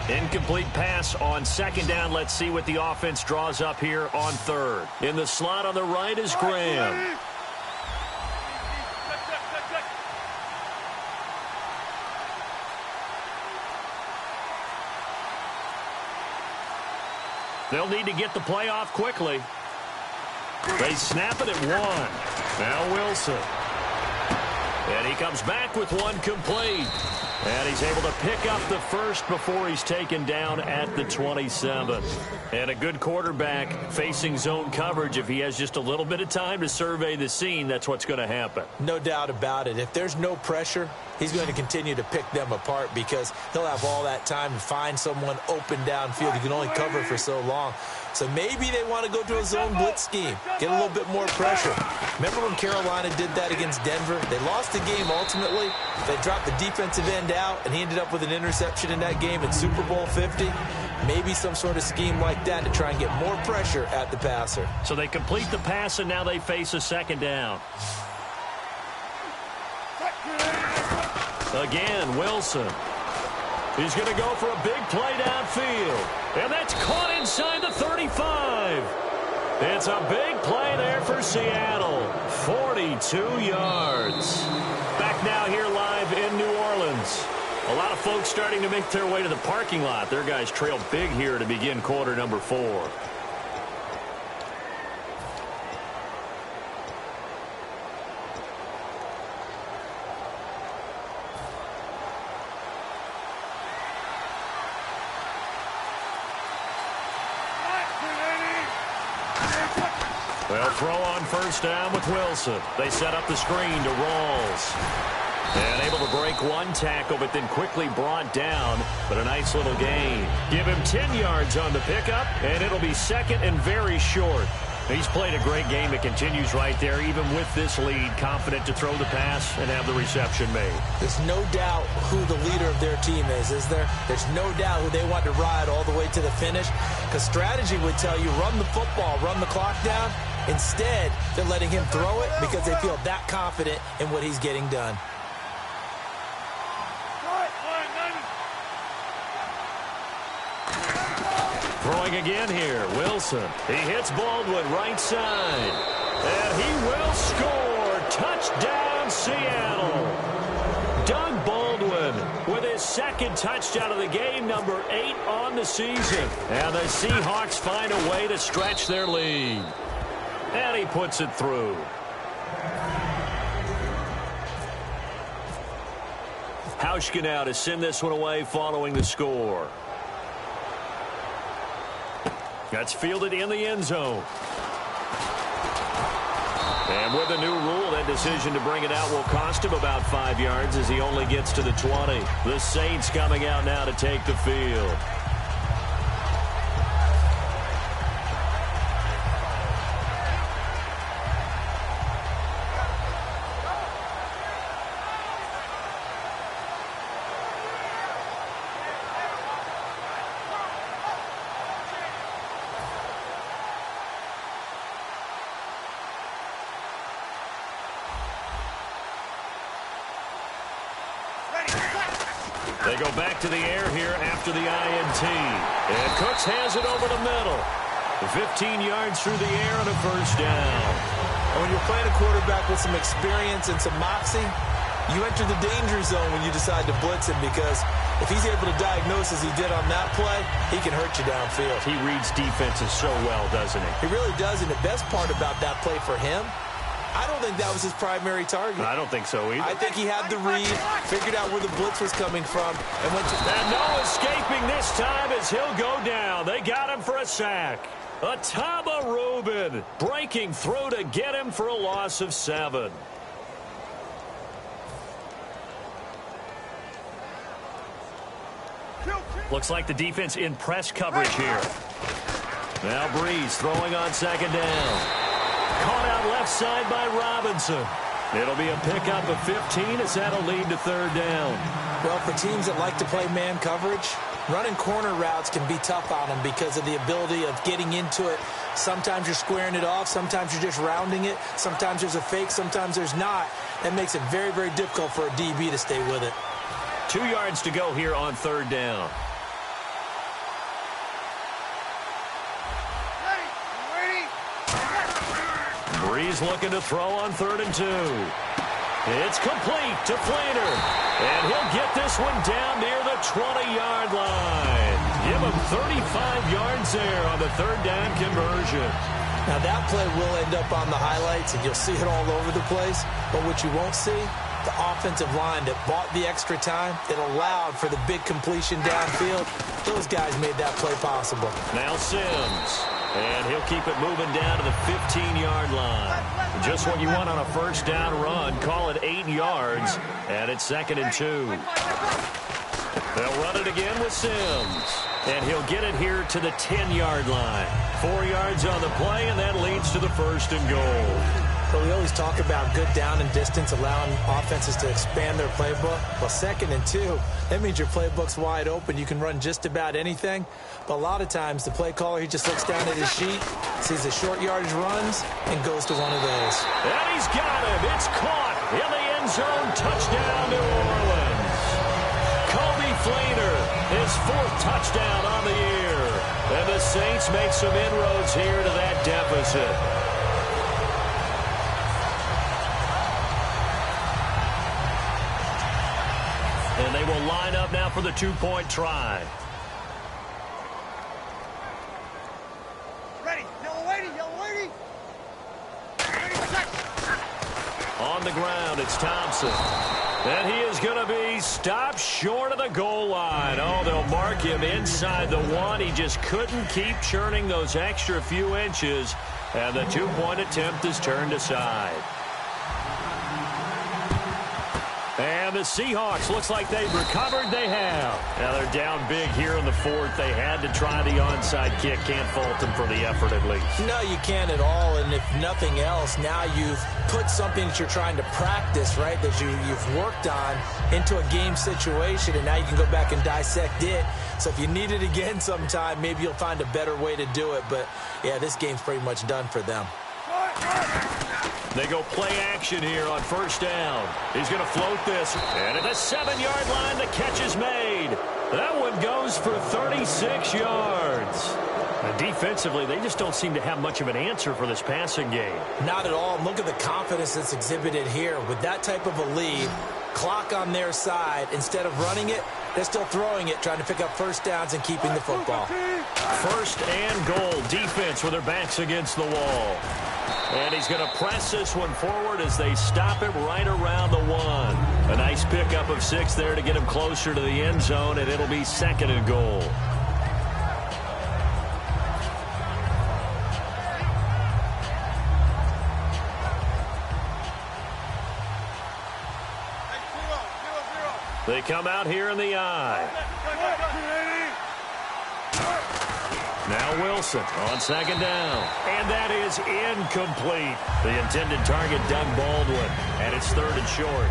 Incomplete pass on 2nd down. Let's see what the offense draws up here on 3rd. In the slot on the right is Graham. They'll need to get the play off quickly. They snap it at 1. Now Wilson. And he comes back with one complete. And he's able to pick up the first before he's taken down at the 27. And a good quarterback facing zone coverage, if he has just a little bit of time to survey the scene, that's what's going to happen. No doubt about it. If there's no pressure, he's going to continue to pick them apart because he'll have all that time to find someone open downfield. He can only cover for so long. So maybe they want to go to a zone blitz scheme, get a little bit more pressure. Remember when Carolina did that against Denver? They lost the game ultimately. They dropped the defensive end out, and he ended up with an interception in that game in Super Bowl 50. Maybe some sort of scheme like that to try and get more pressure at the passer. So they complete the pass, and now they face a second down. Again, Wilson. He's going to go for a big play downfield. And that's caught inside the 35. It's a big play there for Seattle. 42 yards. Back now here live in New Orleans. A lot of folks starting to make their way to the parking lot. Their guys trail big here to begin quarter number 4. They'll throw on first down with Wilson. They set up the screen to Rawls. And able to break one tackle, but then quickly brought down. But a nice little gain. Give him 10 yards on the pickup, and it'll be second and very short. He's played a great game. It continues right there, even with this lead. Confident to throw the pass and have the reception made. There's no doubt who the leader of their team is there? There's no doubt who they want to ride all the way to the finish. Because strategy would tell you, run the football, run the clock down. Instead, they're letting him throw it because they feel that confident in what he's getting done. Throwing again here, Wilson. He hits Baldwin right side. And he will score. Touchdown, Seattle. Doug Baldwin with his second touchdown of the game, number 8 on the season. And the Seahawks find a way to stretch their lead. And he puts it through. Hauschka now to send this one away following the score. That's fielded in the end zone. And with a new rule, that decision to bring it out will cost him about 5 yards as he only gets to the 20. The Saints coming out now to take the field. They go back to the air here after the INT. And Cooks has it over the middle. 15 yards through the air and a first down. And when you're playing a quarterback with some experience and some moxie, you enter the danger zone when you decide to blitz him because if he's able to diagnose as he did on that play, he can hurt you downfield. He reads defenses so well, doesn't he? He really does, and the best part about that play for him, I don't think that was his primary target. I don't think so either. I think he had the read, figured out where the blitz was coming from, and went to... And no escaping this time as he'll go down. They got him for a sack. Ataba Rubin breaking through to get him for a loss of 7. Looks like the defense in press coverage here. Now Breeze throwing on second down. Caught out left side by Robinson. It'll be a pickup of 15 as that'll lead to third down. Well, for teams that like to play man coverage, running corner routes can be tough on them because of the ability of getting into it. Sometimes you're squaring it off. Sometimes you're just rounding it. Sometimes there's a fake. Sometimes there's not. That makes it very, very difficult for a DB to stay with it. 2 yards to go here on third down. Breeze looking to throw on 3rd and 2. It's complete to Flater. And he'll get this one down near the 20-yard line. Give him 35 yards there on the third down conversion. Now that play will end up on the highlights, and you'll see it all over the place. But what you won't see The offensive line that bought the extra time, it allowed for the big completion downfield. Those guys made that play possible. Now Sims. And he'll keep it moving down to the 15-yard line. Just what you want on a first down run. Call it 8 yards. And it's 2nd and 2. They'll run it again with Sims. And he'll get it here to the 10-yard line. 4 yards on the play, and that leads to the 1st and goal. But we always talk about good down and distance, allowing offenses to expand their playbook. Well, 2nd and 2, that means your playbook's wide open. You can run just about anything. But a lot of times, the play caller, he just looks down at his sheet, sees the short yardage runs, and goes to one of those. And he's got him. It's caught in the end zone. Touchdown, New Orleans. Kobe Fleener, his 4th touchdown on the year. And the Saints make some inroads here to that deficit. And they will line up now for the 2-point try. Ready. Yellow lady. Yellow lady. Ready, protect. On the ground, it's Thompson. And he is going to be stopped short of the goal line. Oh, they'll mark him inside the 1. He just couldn't keep churning those extra few inches. And the 2-point attempt is turned aside. And the Seahawks, looks like they've recovered. They have. Now they're down big here in the 4th. They had to try the onside kick. Can't fault them for the effort at least. No, you can't at all. And if nothing else, now you've put something that you're trying to practice, right, that you've worked on into a game situation, and now you can go back and dissect it. So if you need it again sometime, maybe you'll find a better way to do it. But, yeah, this game's pretty much done for them. They go play action here on 1st down. He's going to float this. And at the 7-yard line, the catch is made. That one goes for 36 yards. And defensively, they just don't seem to have much of an answer for this passing game. Not at all. Look at the confidence that's exhibited here. With that type of a lead, clock on their side, instead of running it, they're still throwing it, trying to pick up 1st downs and keeping the football. 1st and goal. Defense with their backs against the wall. And he's going to press this one forward as they stop it right around the 1. A nice pickup of 6 there to get him closer to the end zone, and it'll be 2nd and goal. They come out here in the I. Now Wilson on 2nd down. And that is incomplete. The intended target, Doug Baldwin. And it's 3rd and short.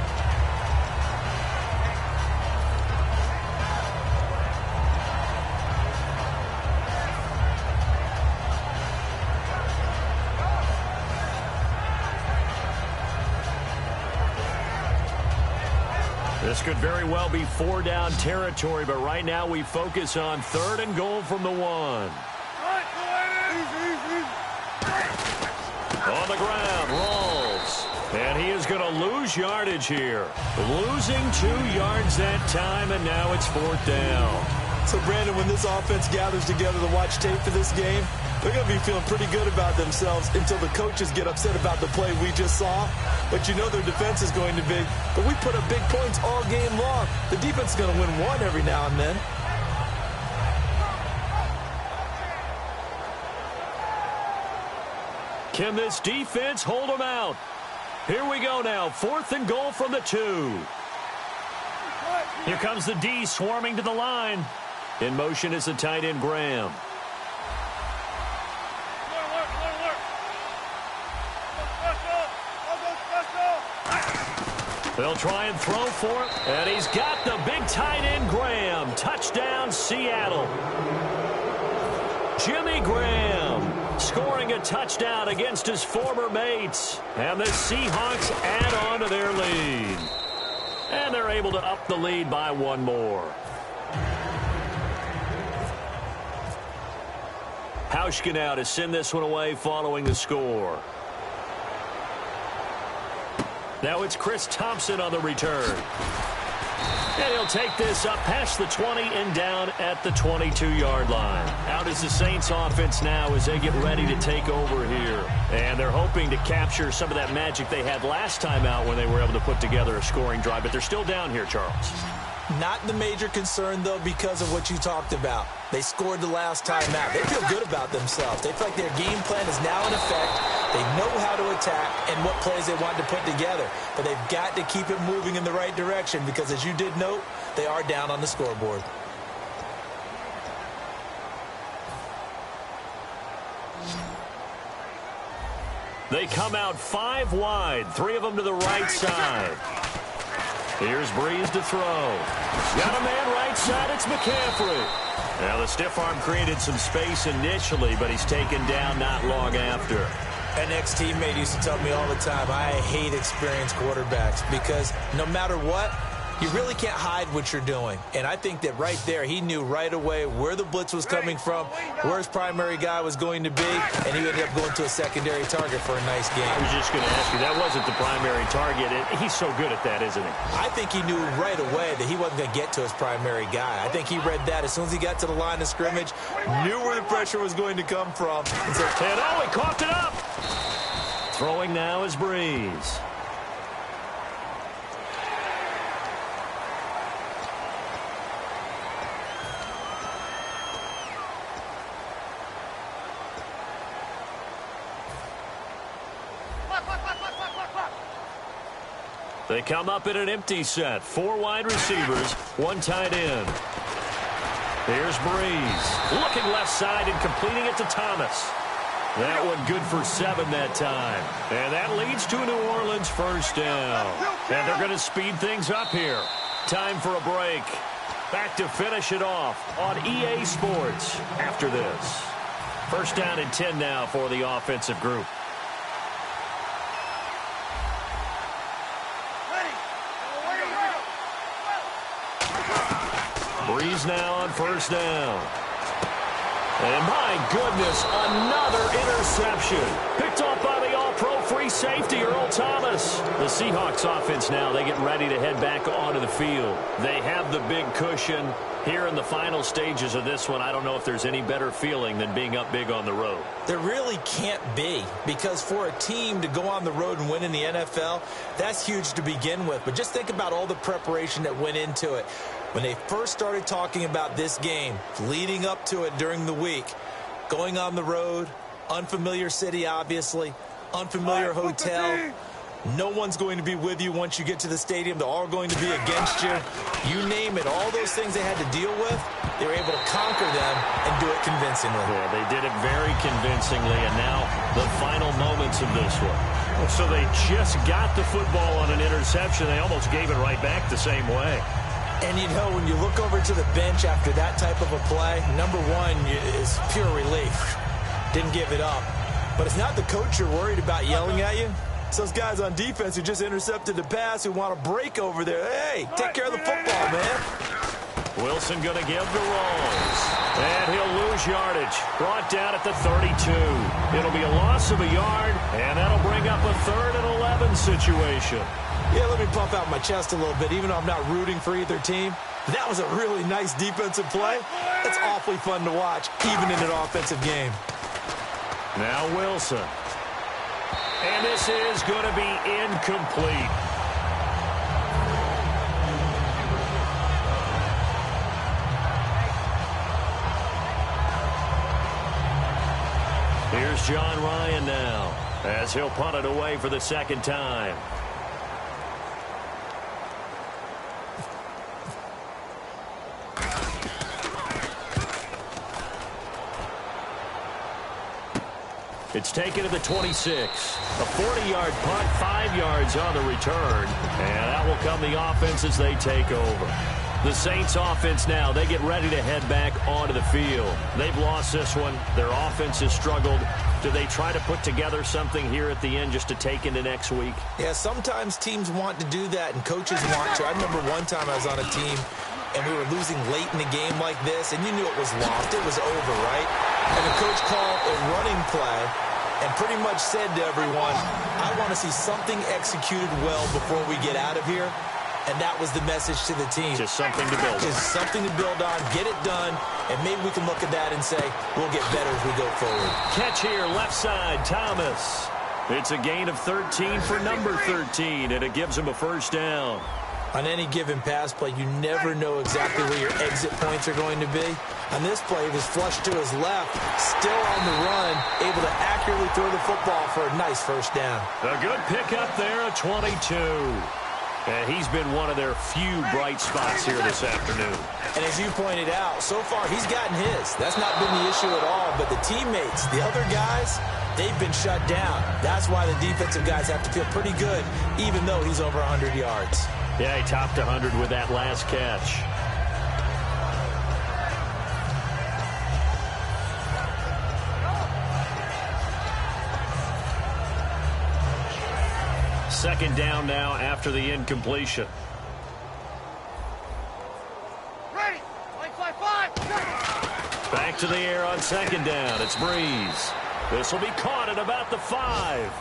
This could very well be 4-down territory, but right now we focus on 3rd and goal from the 1. On the ground, rolls. And he is going to lose yardage here. Losing 2 yards that time, and now it's 4th down. So, Brandon, when this offense gathers together to watch tape for this game, they're going to be feeling pretty good about themselves until the coaches get upset about the play we just saw. But you know their defense is going to be. But we put up big points all game long. The defense is going to win one every now and then. Can this defense hold them out? Here we go now. 4th and goal from the 2. Here comes the D swarming to the line. In motion is the tight end, Graham. They'll try and throw for it. And he's got the big tight end, Graham. Touchdown, Seattle. Jimmy Graham scoring a touchdown against his former mates. And the Seahawks add on to their lead. And they're able to up the lead by 1 more. Hauschka now to send this one away following the score. Now it's Chris Thompson on the return. And he'll take this up past the 20 and down at the 22-yard line. Out is the Saints offense now as they get ready to take over here. And they're hoping to capture some of that magic they had last time out when they were able to put together a scoring drive. But they're still down here, Charles. Not the major concern, though, because of what you talked about. They scored the last time out. They feel good about themselves. They feel like their game plan is now in effect. They know how to attack and what plays they want to put together. But they've got to keep it moving in the right direction because, as you did note, they are down on the scoreboard. They come out 5 wide, 3 of them to the right side. Here's Breeze to throw. Got a man right side. It's McCaffrey. Now, the stiff arm created some space initially, but he's taken down not long after. An ex-teammate used to tell me all the time, I hate experienced quarterbacks because no matter what, you really can't hide what you're doing. And I think that right there, he knew right away where the blitz was coming from, where his primary guy was going to be, and he ended up going to a secondary target for a nice game. I was just going to ask you, that wasn't the primary target. He's so good at that, isn't he? I think he knew right away that he wasn't going to get to his primary guy. I think he read that as soon as he got to the line of scrimmage, knew where the pressure was going to come from. And he coughed it up. Throwing now is Breeze. They come up in an empty set. 4 wide receivers, 1 tight end. Here's Breeze. Looking left side and completing it to Thomas. That one good for 7 that time. And that leads to a New Orleans first down. And they're going to speed things up here. Time for a break. Back to finish it off on EA Sports after this. First down and 10 now for the offensive group. Breeze now on first down. And my goodness, another interception. Picked off by the all-pro free safety, Earl Thomas. The Seahawks offense now, they get ready to head back onto the field. They have the big cushion. Here in the final stages of this one, I don't know if there's any better feeling than being up big on the road. There really can't be, because for a team to go on the road and win in the NFL, that's huge to begin with. But just think about all the preparation that went into it. When they first started talking about this game, leading up to it during the week, going on the road, unfamiliar city, obviously, unfamiliar hotel. No one's going to be with you once you get to the stadium. They're all going to be against you. You name it, all those things they had to deal with, they were able to conquer them and do it convincingly. Yeah, they did it very convincingly, and now the final moments of this one. So they just got the football on an interception. They almost gave it right back the same way. And, you know, when you look over to the bench after that type of a play, number one is pure relief. Didn't give it up. But it's not the coach you're worried about yelling at you. It's those guys on defense who just intercepted the pass who want to break over there. Hey, take care of the football, man. Wilson going to give the rolls. And he'll lose yardage. Brought down at the 32. It'll be a loss of a yard, and that'll bring up a 3rd and 11 situation. Yeah, let me puff out my chest a little bit, even though I'm not rooting for either team. That was a really nice defensive play. That's awfully fun to watch, even in an offensive game. Now Wilson. And this is going to be incomplete. Here's John Ryan now, as he'll punt it away for the 2nd time. It's taken to the 26. A 40-yard punt, 5 yards on the return. And that will come the offense as they take over. The Saints offense now, they get ready to head back onto the field. They've lost this one. Their offense has struggled. Do they try to put together something here at the end just to take into next week? Yeah, sometimes teams want to do that and coaches want to. I remember one time I was on a team and we were losing late in the game like this, and you knew it was lost. It was over, right? And the coach called a running play and pretty much said to everyone, I want to see something executed well before we get out of here. And that was the message to the team. Just something to build on. Just something to build on, get it done, and maybe we can look at that and say, we'll get better as we go forward. Catch here, left side, Thomas. It's a gain of 13 for number 13, and it gives him a first down. On any given pass play, you never know exactly where your exit points are going to be. On this play, he was flushed to his left, still on the run, able to accurately throw the football for a nice first down. A good pickup there at 22. And he's been one of their few bright spots here this afternoon. And as you pointed out, so far he's gotten his. That's not been the issue at all. But the teammates, the other guys, they've been shut down. That's why the defensive guys have to feel pretty good, even though he's over 100 yards. Yeah, he topped 100 with that last catch. Second down now after the incompletion. Ready. 5-5-5. Back to the air on second down. It's Breeze. This will be caught at about the 5.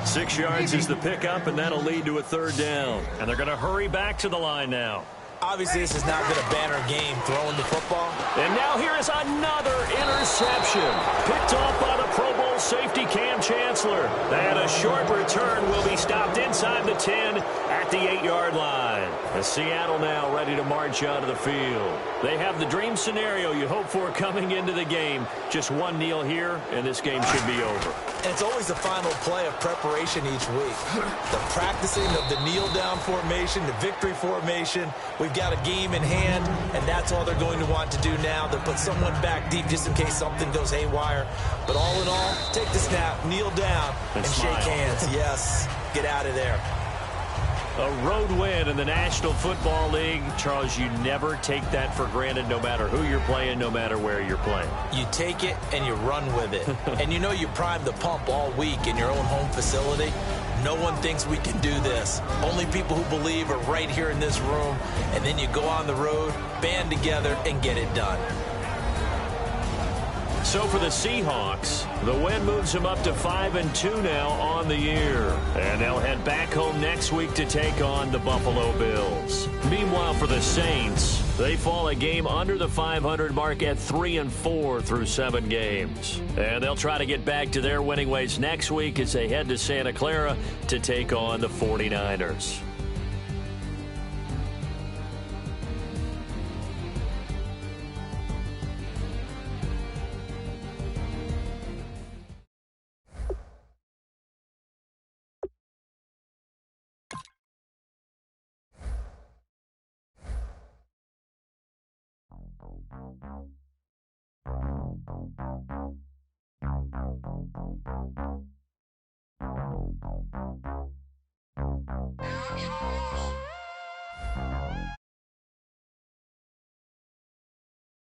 6 yards is the pickup, and that'll lead to a third down. And they're going to hurry back to the line now. Obviously, this has not been a banner game throwing the football. And now here is another interception. Picked off by the Pro Bowl safety Cam Chancellor. And a short return will be stopped inside the 10 at the 8-yard line. And Seattle now ready to march out of the field. They have the dream scenario you hope for coming into the game. Just one kneel here, and this game should be over. And it's always the final play of preparation each week. The practicing of the kneel-down formation, the victory formation. We've got a game in hand, and that's all they're going to want to do now. They'll put someone back deep just in case something goes haywire. But all in all, take the snap, kneel down, and shake hands. Yes, get out of there. A road win in the National Football League. Charles, you never take that for granted no matter who you're playing, no matter where you're playing. You take it and you run with it. And you know you primed the pump all week in your own home facility. No one thinks we can do this. Only people who believe are right here in this room. And then you go on the road, band together, and get it done. So for the Seahawks, the win moves them up to 5-2 now on the year. And they'll head back home next week to take on the Buffalo Bills. Meanwhile, for the Saints, they fall a game under the 500 mark at 3-4 through 7 games. And they'll try to get back to their winning ways next week as they head to Santa Clara to take on the 49ers.